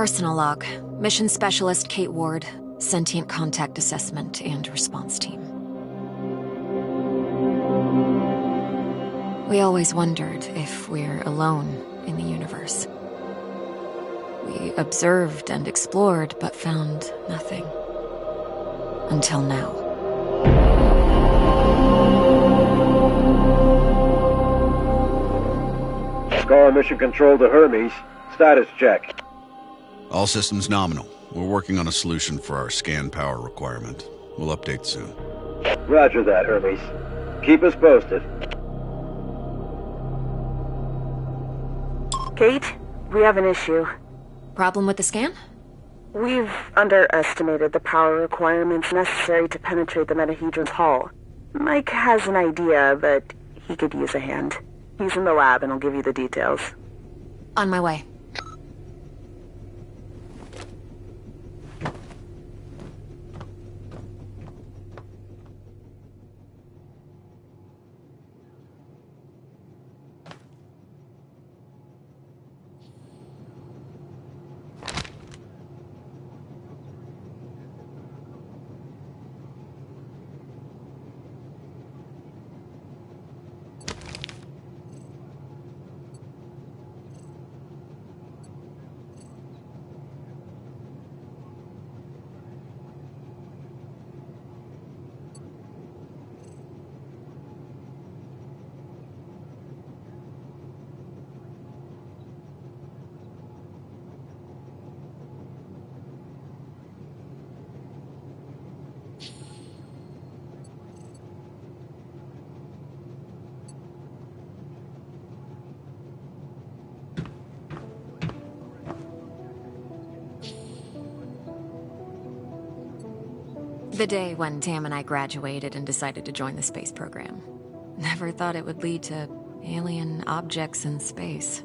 Personal log. Mission Specialist Kate Ward. Sentient Contact Assessment and Response Team. We always wondered if we're alone in the universe. We observed and explored, but found nothing. Until now. Scar Mission Control to Hermes. Status check. All systems nominal. We're working on a solution for our scan power requirement. We'll update soon. Roger that, Hermes. Keep us posted. Kate, we have an issue. Problem with the scan? We've underestimated the power requirements necessary to penetrate the Metahedron's hull. Mike has an idea, but he could use a hand. He's in the lab and I'll give you the details. On my way. The day when Tam and I graduated and decided to join the space program. Never thought it would lead to alien objects in space.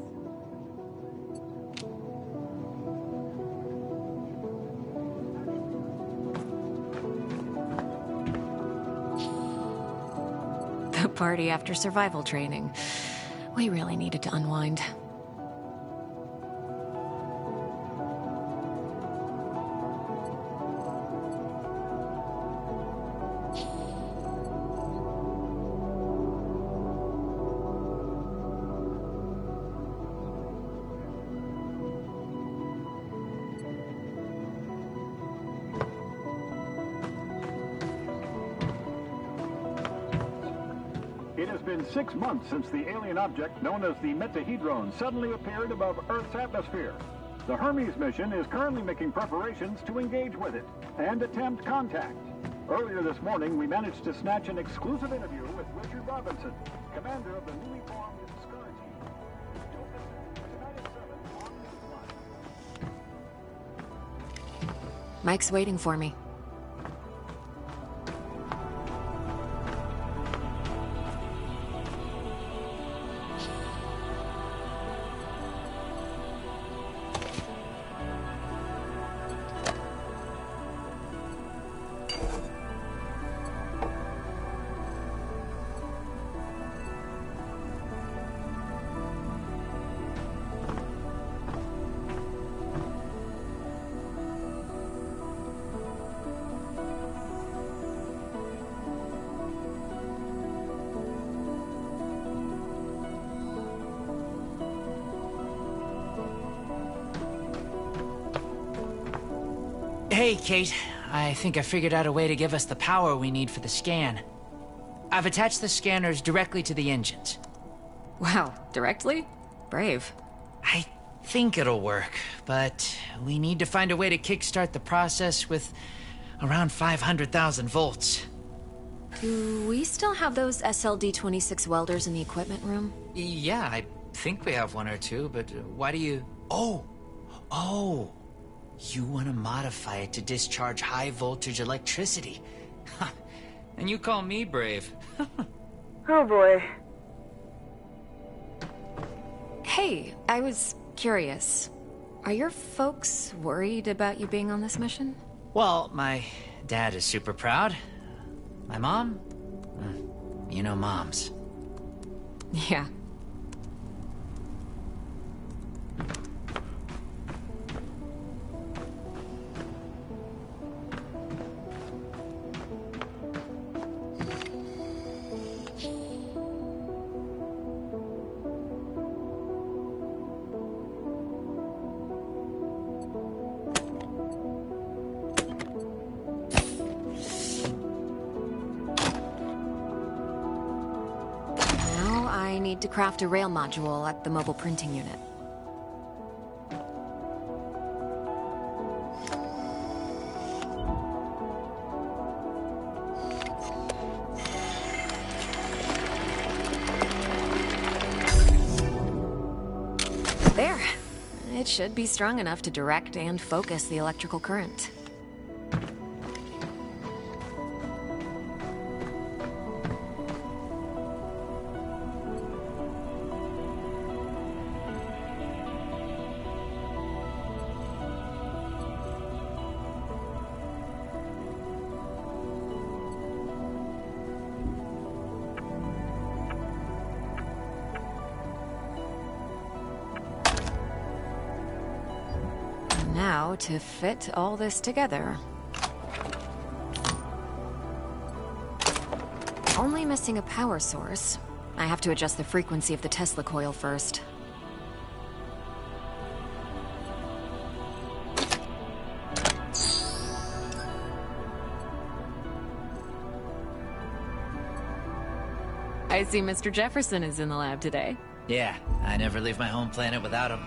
The party after survival training. We really needed to unwind. It has been 6 months since the alien object known as the Metahedron suddenly appeared above Earth's atmosphere. The Hermes mission is currently making preparations to engage with it and attempt contact. Earlier this morning, we managed to snatch an exclusive interview with Richard Robinson, commander of the newly formed SCAR team. Mike's waiting for me. Hey, Kate. I think I figured out a way to give us the power we need for the scan. I've attached the scanners directly to the engines. Wow, directly? Brave. I think it'll work, but we need to find a way to kickstart the process with around 500,000 volts. Do we still have those SLD-26 welders in the equipment room? Yeah, I think we have one or two, but why do you... Oh! You want to modify it to discharge high-voltage electricity. And you call me brave. Oh boy. Hey, I was curious. Are your folks worried about you being on this mission? Well, my dad is super proud. My mom? You know moms. Yeah. need to craft a rail module at the mobile printing unit. There. It should be strong enough to direct and focus the electrical current. Now to fit all this together. Only missing a power source. I have to adjust the frequency of the Tesla coil first. I see Mr. Jefferson is in the lab today. Yeah, I never leave my home planet without him.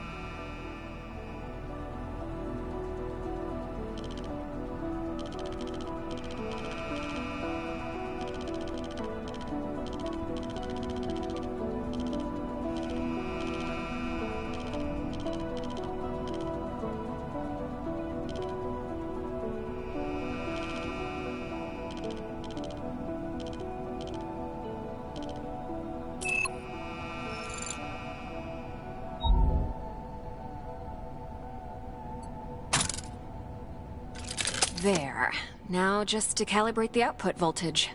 There. Now just to calibrate the output voltage.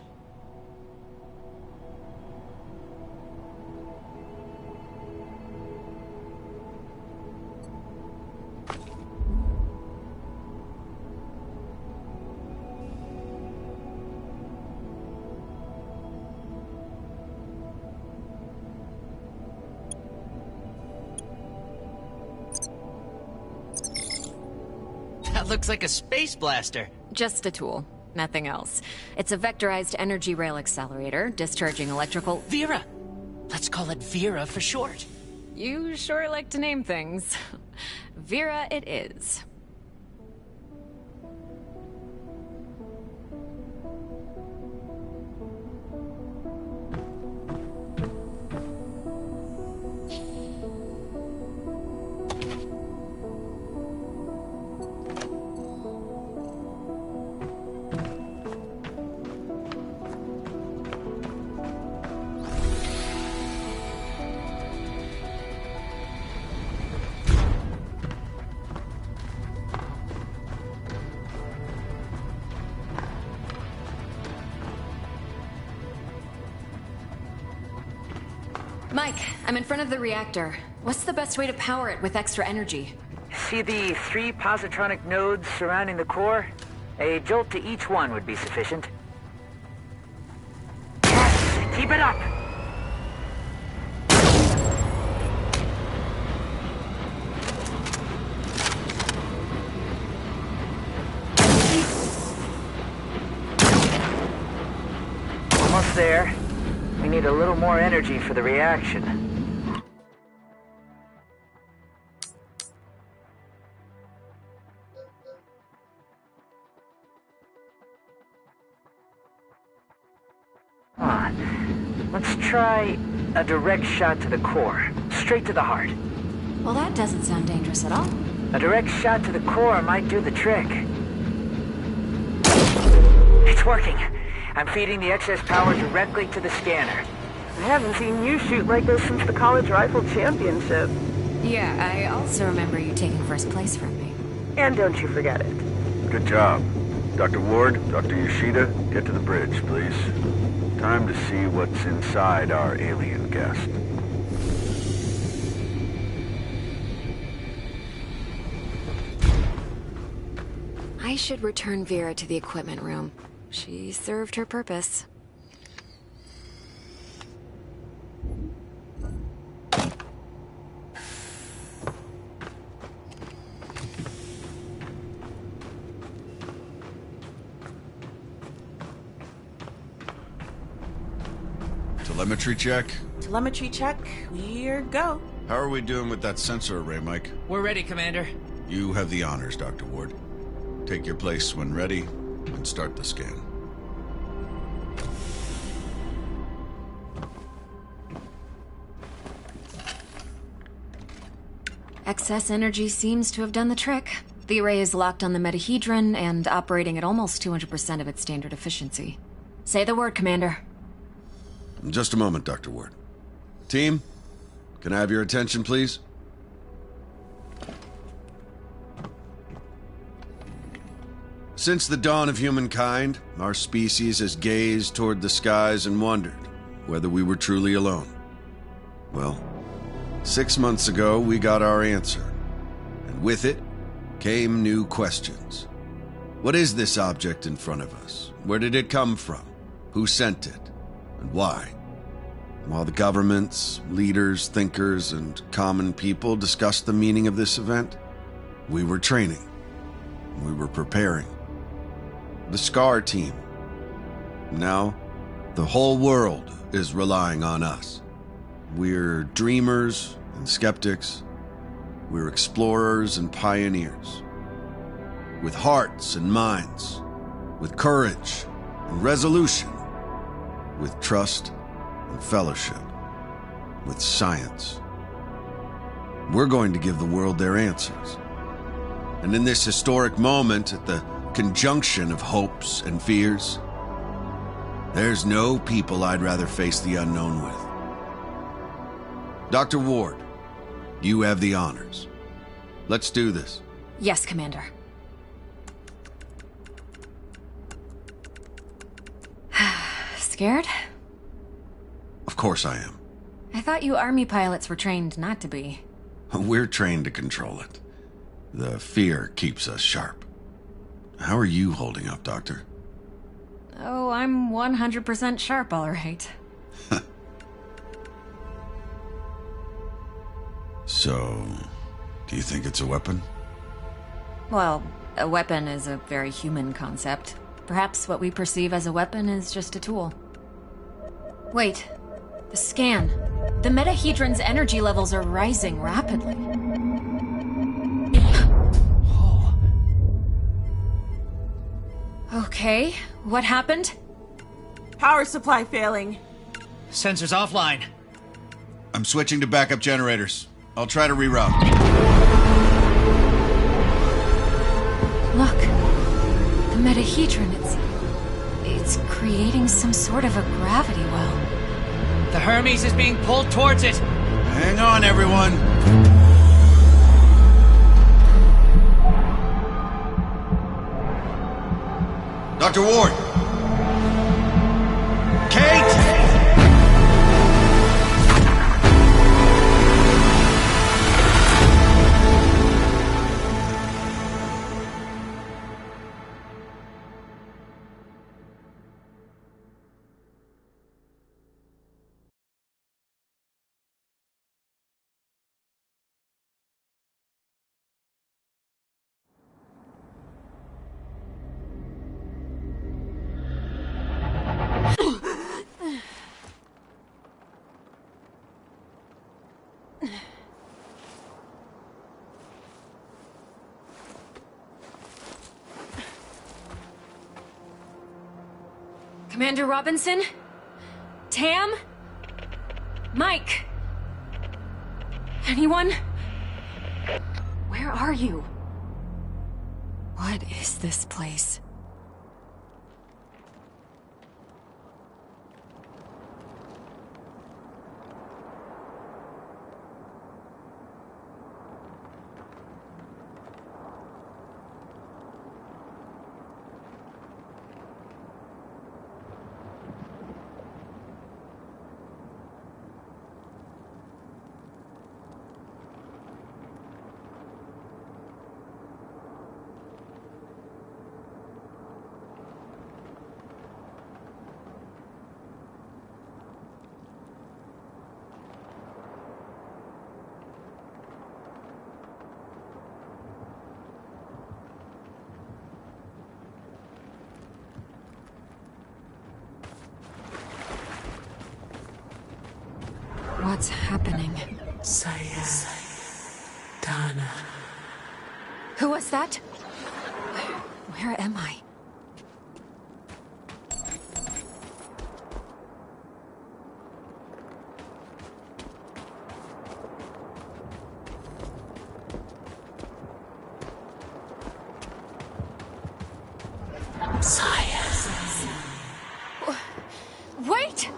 That looks like a space blaster. Just a tool, nothing else. It's a vectorized energy rail accelerator, discharging electrical... Vera! Let's call it Vera for short. You sure like to name things. Vera it is. Mike, I'm in front of the reactor. What's the best way to power it with extra energy? See the 3 positronic nodes surrounding the core? A jolt to each one would be sufficient. Yes! Keep it up! Almost there. We need a little more energy for the reaction. Come on. Let's try a direct shot to the core. Straight to the heart. Well, that doesn't sound dangerous at all. A direct shot to the core might do the trick. It's working. I'm feeding the excess power directly to the scanner. I haven't seen you shoot like this since the college rifle championship. Yeah, I also remember you taking first place from me. And don't you forget it. Good job. Dr. Ward, Dr. Yoshida, get to the bridge, please. Time to see what's inside our alien guest. I should return Vera to the equipment room. She served her purpose. Telemetry check. Telemetry check. We're go. How are we doing with that sensor array, Mike? We're ready, Commander. You have the honors, Dr. Ward. Take your place when ready, and start the scan. Excess energy seems to have done the trick. The array is locked on the metahedron and operating at almost 200% of its standard efficiency. Say the word, Commander. In just a moment, Dr. Ward. Team, can I have your attention, please? Since the dawn of humankind, our species has gazed toward the skies and wondered whether we were truly alone. Well, 6 months ago, we got our answer. And with it came new questions. What is this object in front of us? Where did it come from? Who sent it? And why? While the governments, leaders, thinkers, and common people discussed the meaning of this event, we were training. We were preparing. The SCAR team. Now, the whole world is relying on us. We're dreamers and skeptics. We're explorers and pioneers. With hearts and minds. With courage and resolution. With trust and fellowship. With science. We're going to give the world their answers. And in this historic moment, at the conjunction of hopes and fears, there's no people I'd rather face the unknown with. Dr. Ward, you have the honors. Let's do this. Yes, Commander. Scared? Of course I am. I thought you Army pilots were trained not to be. We're trained to control it. The fear keeps us sharp. How are you holding up, Doctor? Oh, I'm 100% sharp, all right. So, do you think it's a weapon? Well, a weapon is a very human concept. Perhaps what we perceive as a weapon is just a tool. Wait, the scan. The metahedron's energy levels are rising rapidly. Okay, what happened? Power supply failing. Sensors offline. I'm switching to backup generators. I'll try to reroute. Look, the metahedron, it's creating some sort of a gravity well. The Hermes is being pulled towards it. Hang on, everyone. Dr. Ward! Kate! Commander Robinson? Tam? Mike? Anyone? Where are you? What is this place? What's happening? Dana. Who was that? Where am I? Wait!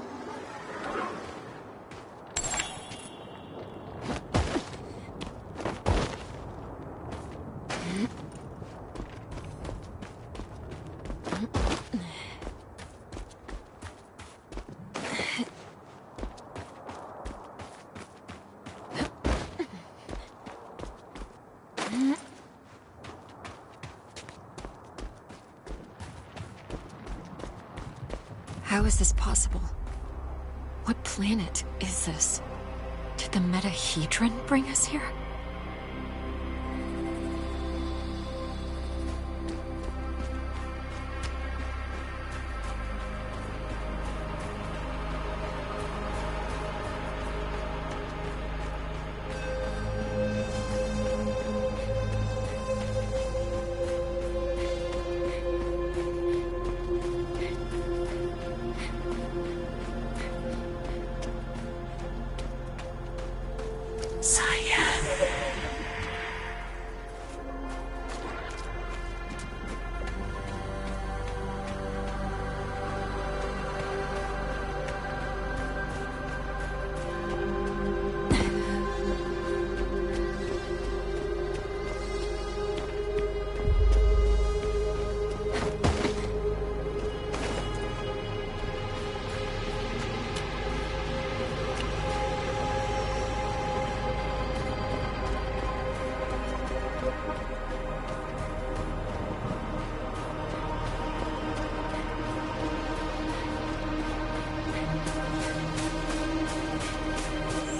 How is this possible? What planet is this? Did the Metahedron bring us here?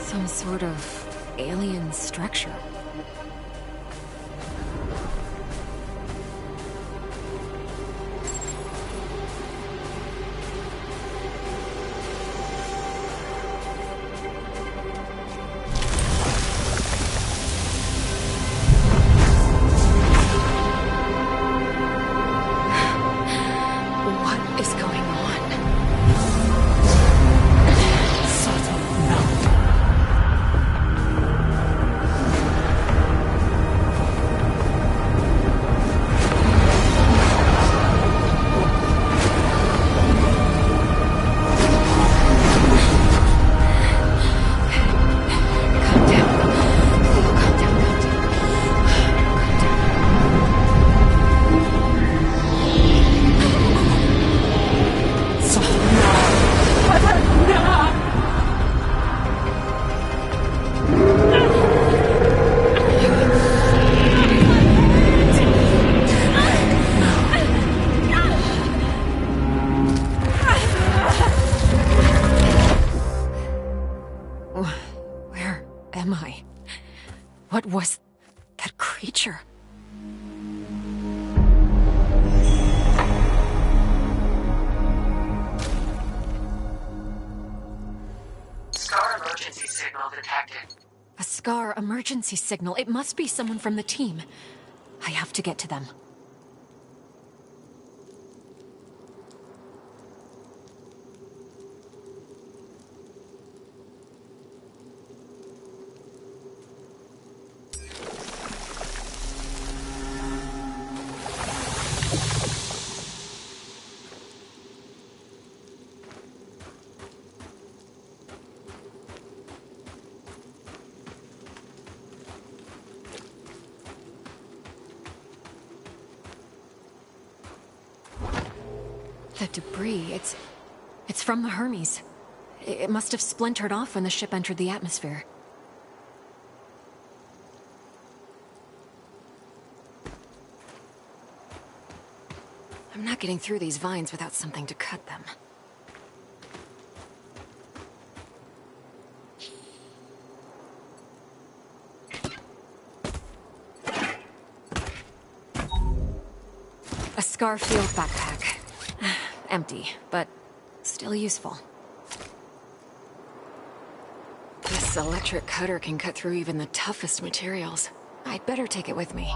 Some sort of alien structure. What is going on? Where am I? What was that creature? Scar emergency signal detected. A Scar emergency signal. It must be someone from the team. I have to get to them. The debris, it's from the Hermes. It must have splintered off when the ship entered the atmosphere. I'm not getting through these vines without something to cut them. A Scar field backpack. Empty, but still useful. This This electric cutter can cut through even the toughest materials. I'd better take it with me.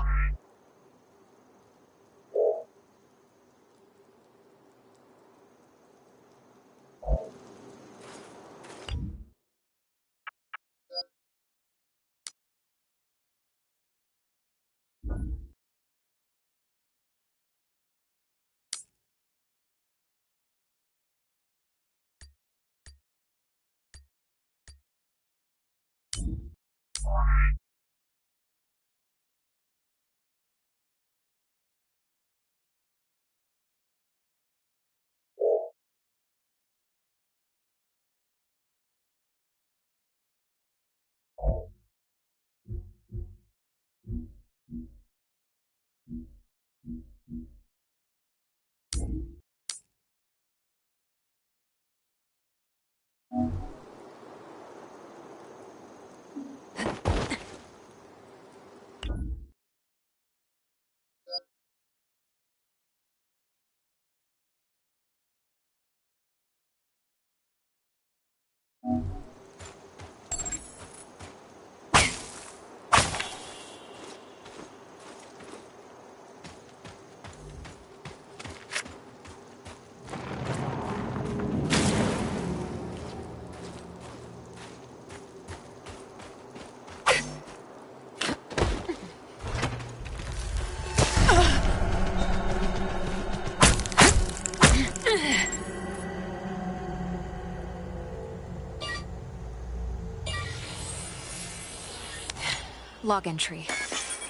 Log entry.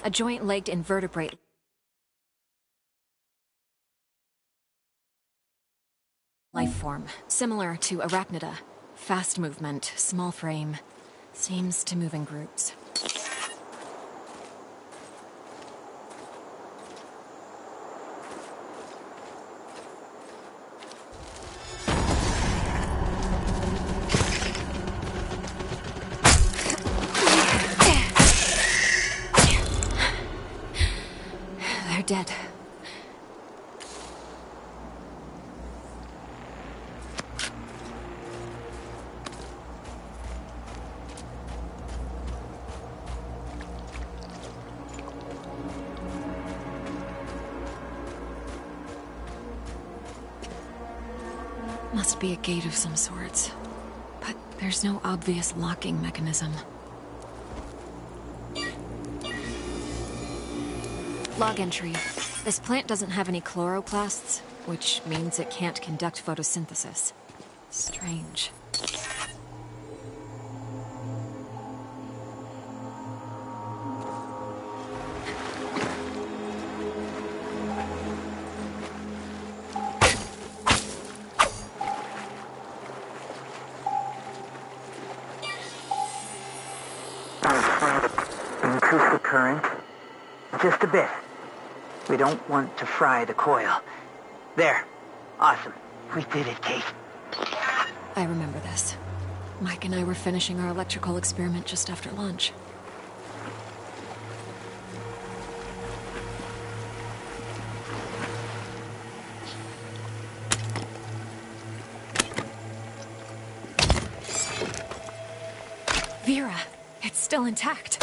A joint-legged invertebrate life form, similar to Arachnida. Fast movement, small frame. Seems to move in groups. They're dead. Must be a gate of some sorts. But there's no obvious locking mechanism. Log entry. This plant doesn't have any chloroplasts, which means it can't conduct photosynthesis. Strange. Increase the current. Just a bit. We don't want to fry the coil. There. Awesome. We did it, Kate. I remember this. Mike and I were finishing our electrical experiment just after lunch. Vera, it's still intact.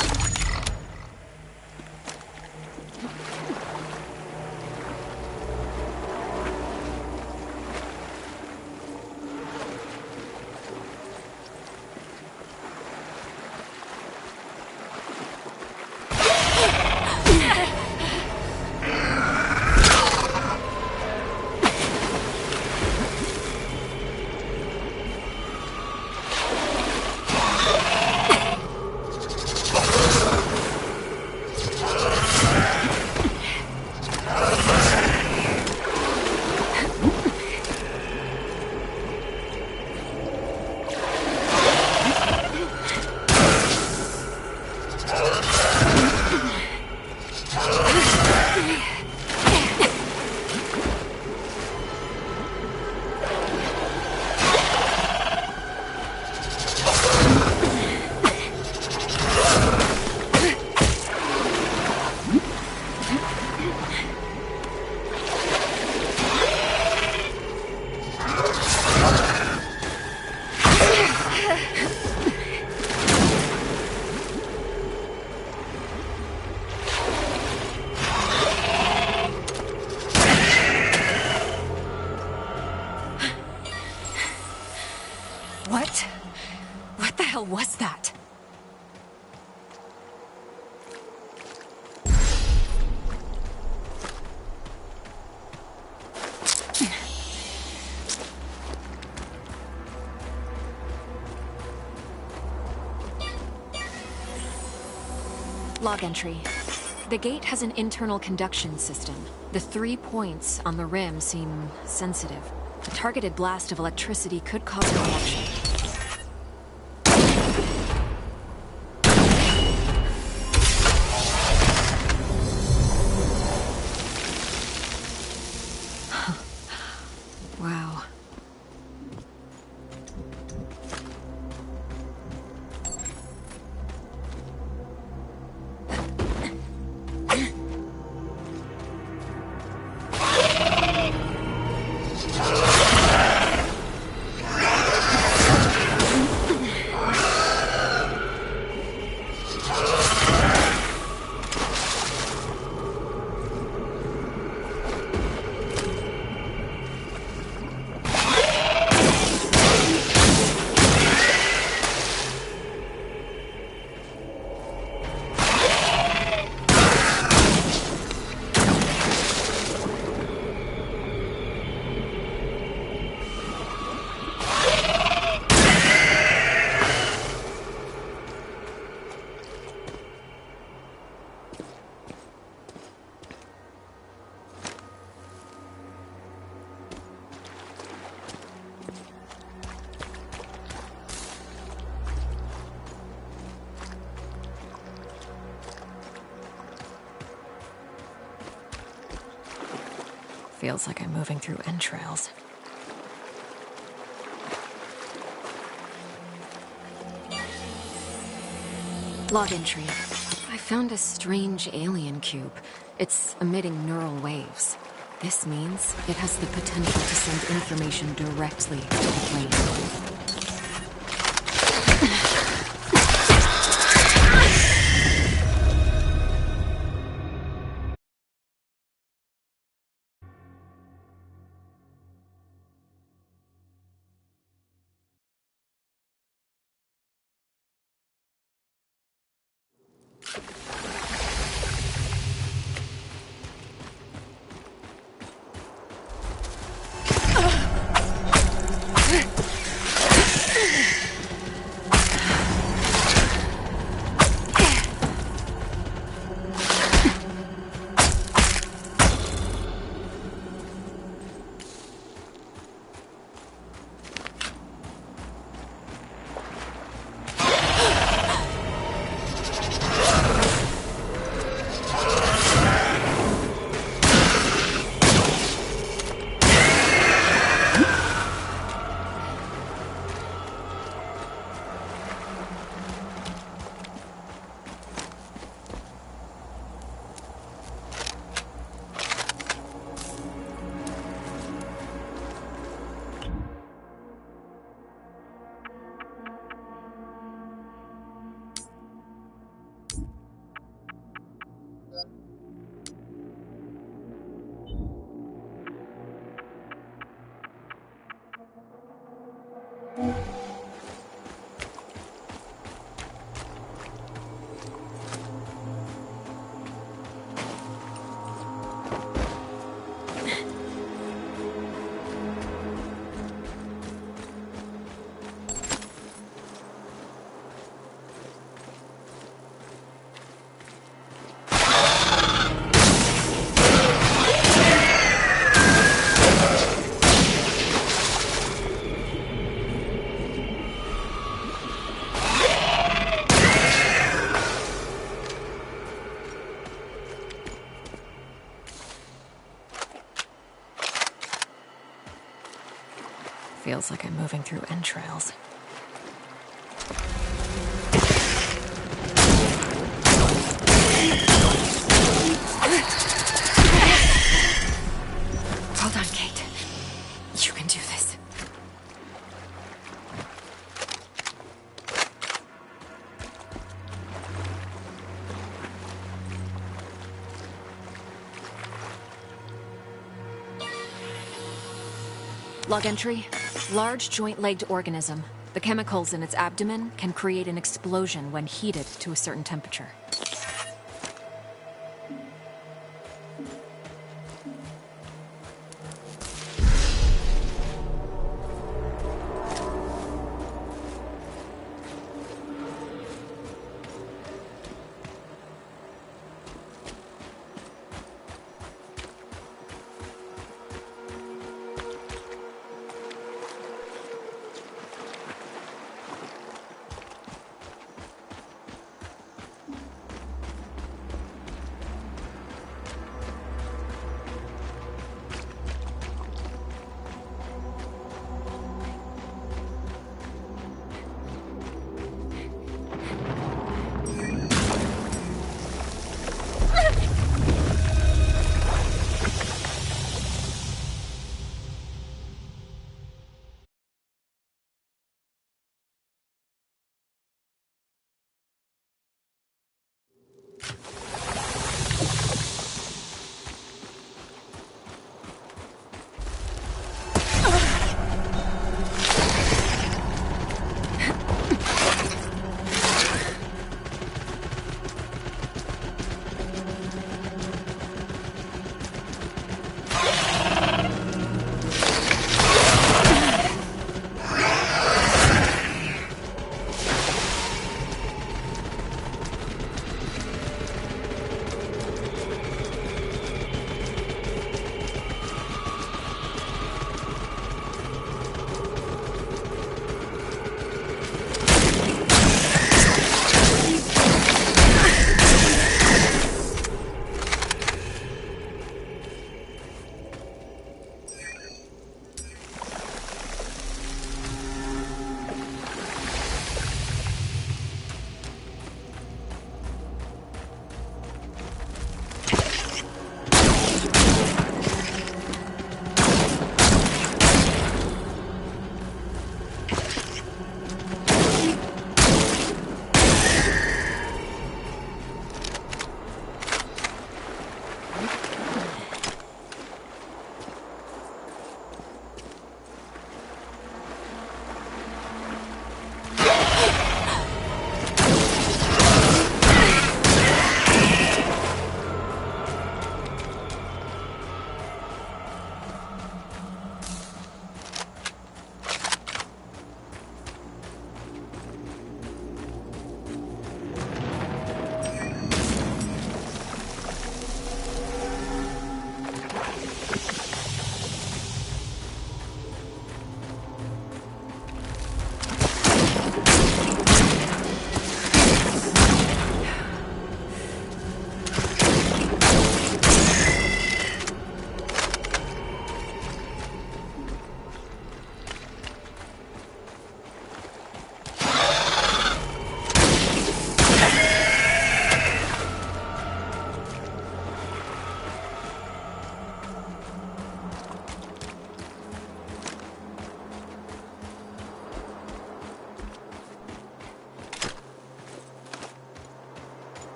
hell was that? Log entry. The gate has an internal conduction system. The 3 points on the rim seem sensitive. A targeted blast of electricity could cause a reaction. Wow. Feels like I'm moving through entrails. Log entry. I found a strange alien cube. It's emitting neural waves. This means it has the potential to send information directly to the brain. Feels like I'm moving through entrails. Hold on, Kate. You can do this. Log entry. Large joint-legged organism. The chemicals in its abdomen can create an explosion when heated to a certain temperature.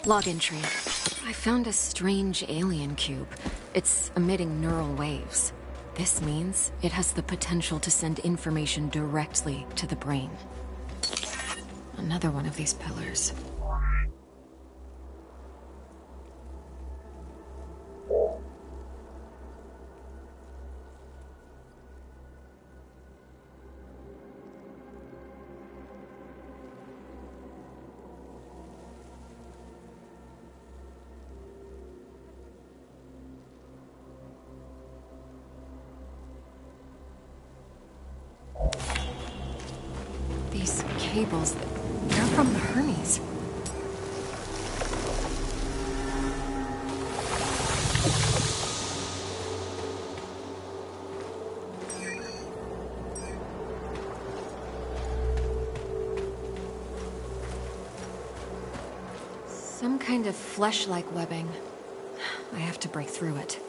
Login tree. I found a strange alien cube. It's emitting neural waves. This means it has the potential to send information directly to the brain. Another one of these pillars. These cables, they're from the Hermes. Some kind of flesh-like webbing. I have to break through it.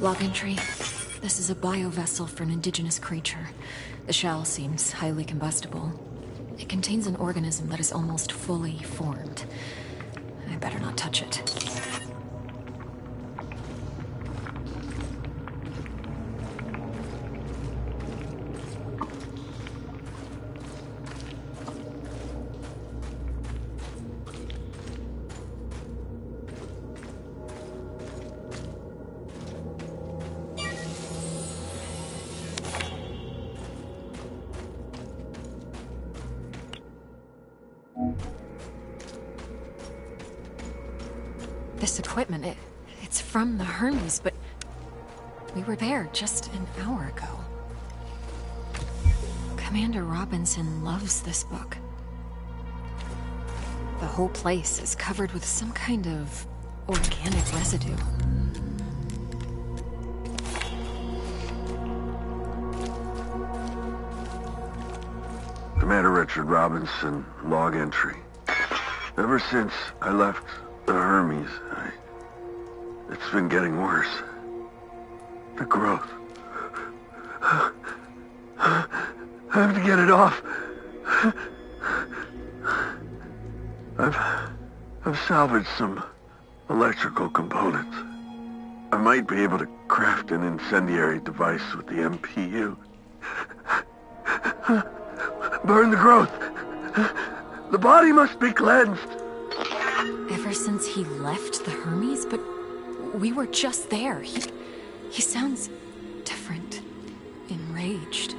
Log entry. This is a biovessel for an indigenous creature. The shell seems highly combustible. It contains an organism that is almost fully formed. I better not touch it. This equipment, it's from the Hermes, but we were there just an hour ago. Commander Robinson loves this book. The whole place is covered with some kind of organic residue. Commander Richard Robinson, log entry. Ever since I left the Hermes, it's been getting worse. The growth. I have to get it off. I've salvaged some electrical components. I might be able to craft an incendiary device with the MPU. Burn the growth. The body must be cleansed. Ever since he left the Hermes, but we were just there. He sounds different, enraged.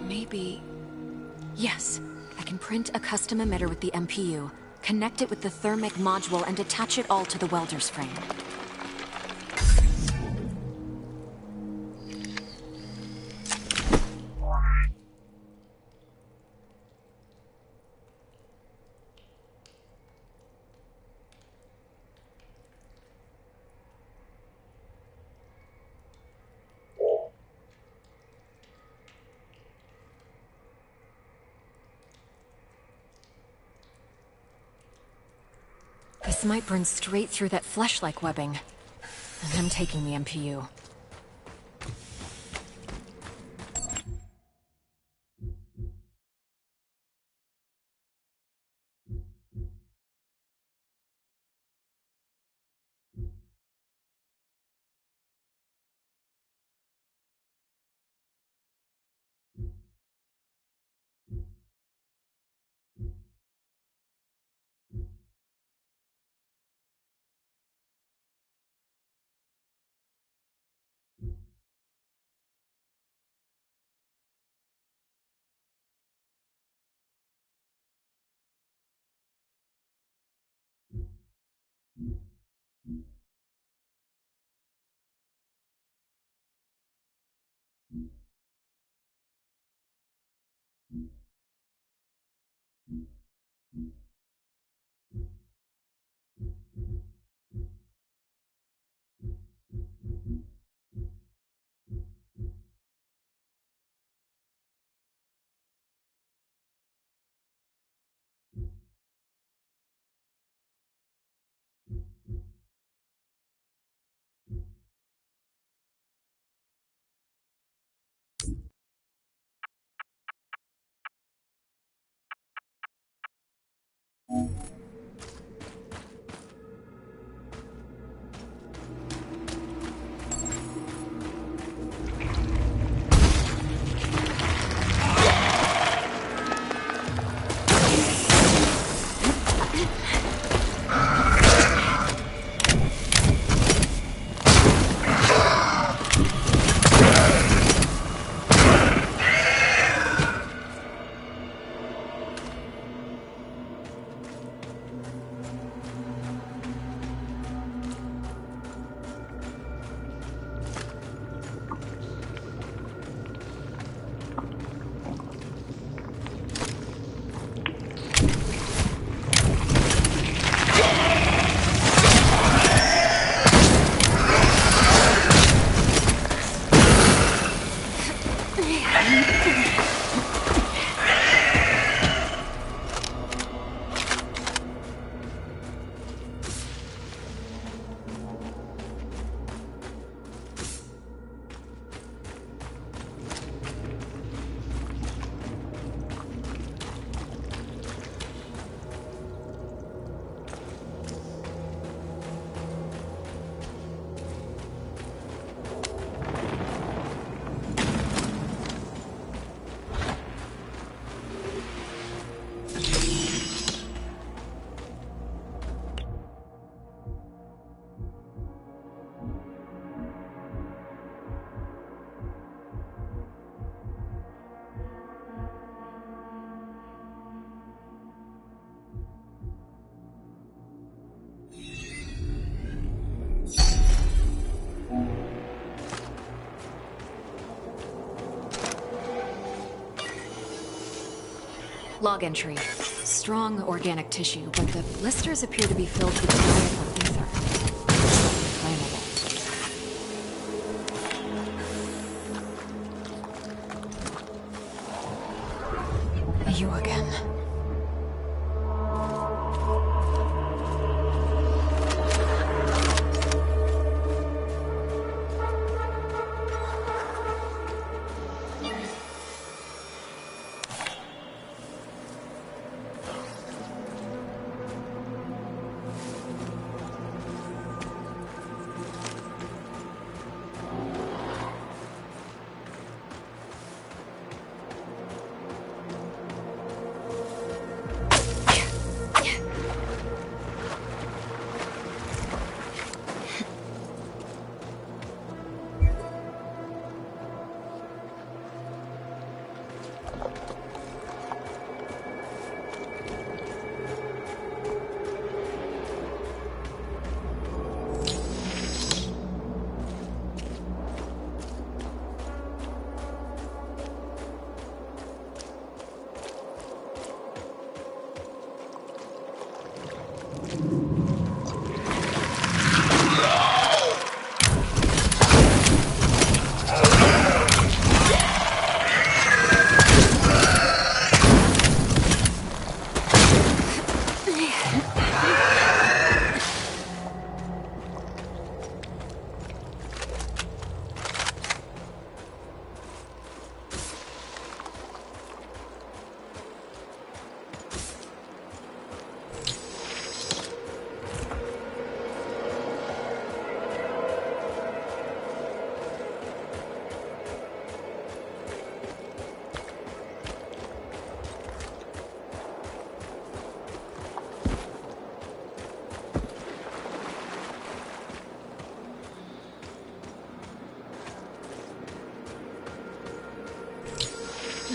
Maybe... Yes, I can print a custom emitter with the MPU. Connect it with the thermic module and attach it all to the welder's frame. This might burn straight through that flesh-like webbing. And I'm taking the MPU. Log entry. Strong organic tissue, but the blisters appear to be filled with diethyl ether. Flammable. You again.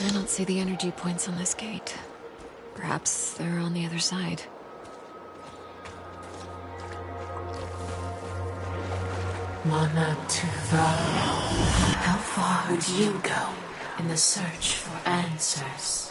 I don't see the energy points on this gate. Perhaps they're on the other side. Mana Tuva. How far would you go in the search for answers?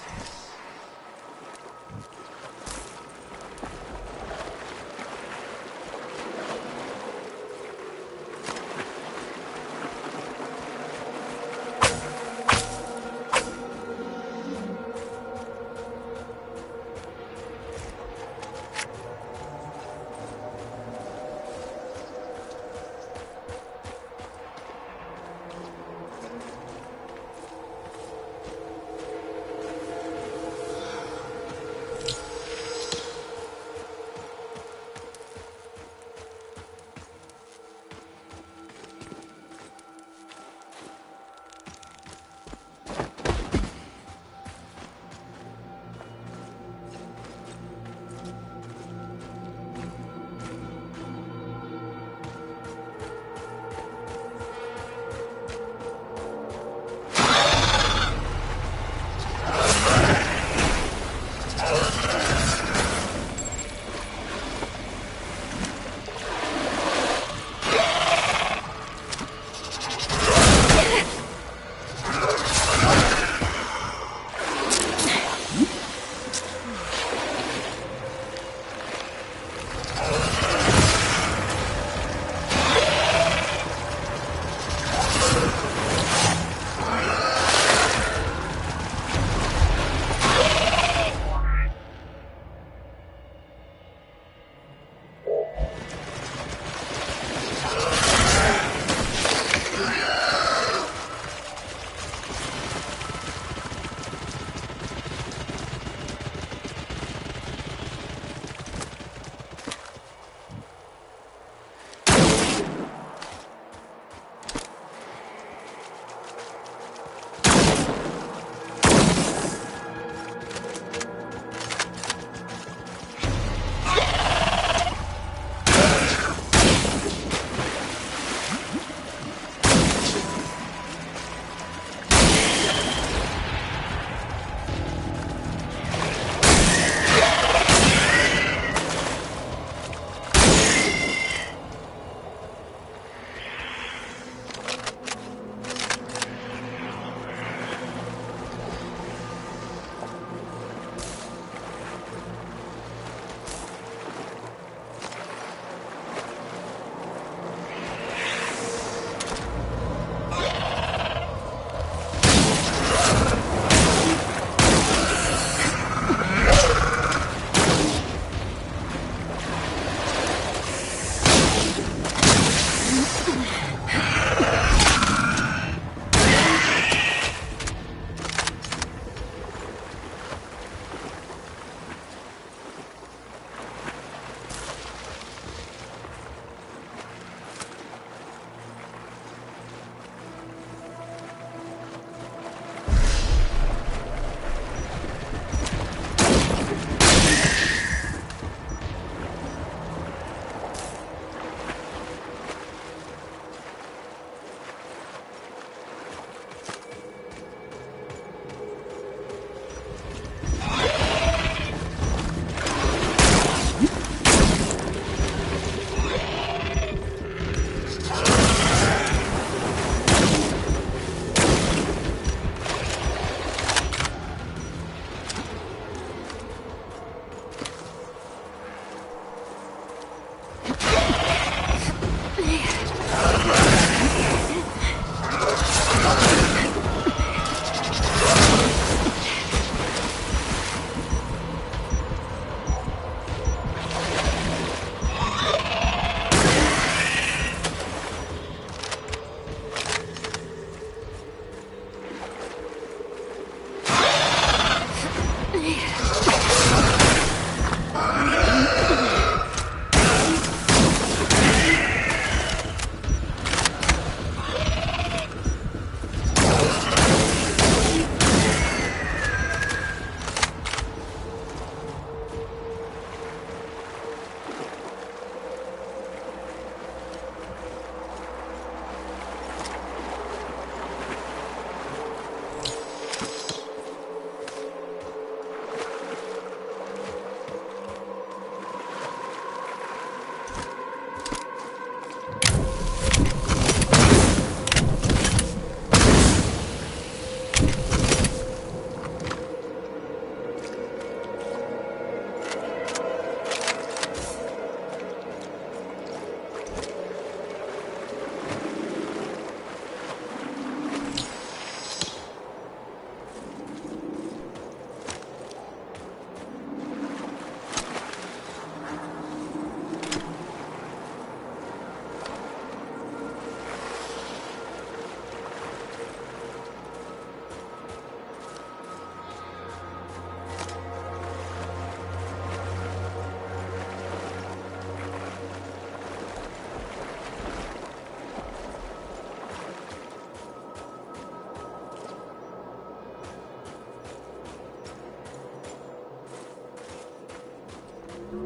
Log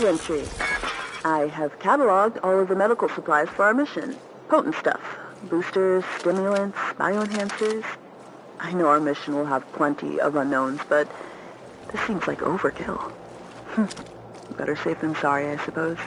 entry. I have cataloged all of the medical supplies for our mission. Potent stuff. Boosters, stimulants, bioenhancers. I know our mission will have plenty of unknowns, but this seems like overkill. Better safe than sorry, I suppose.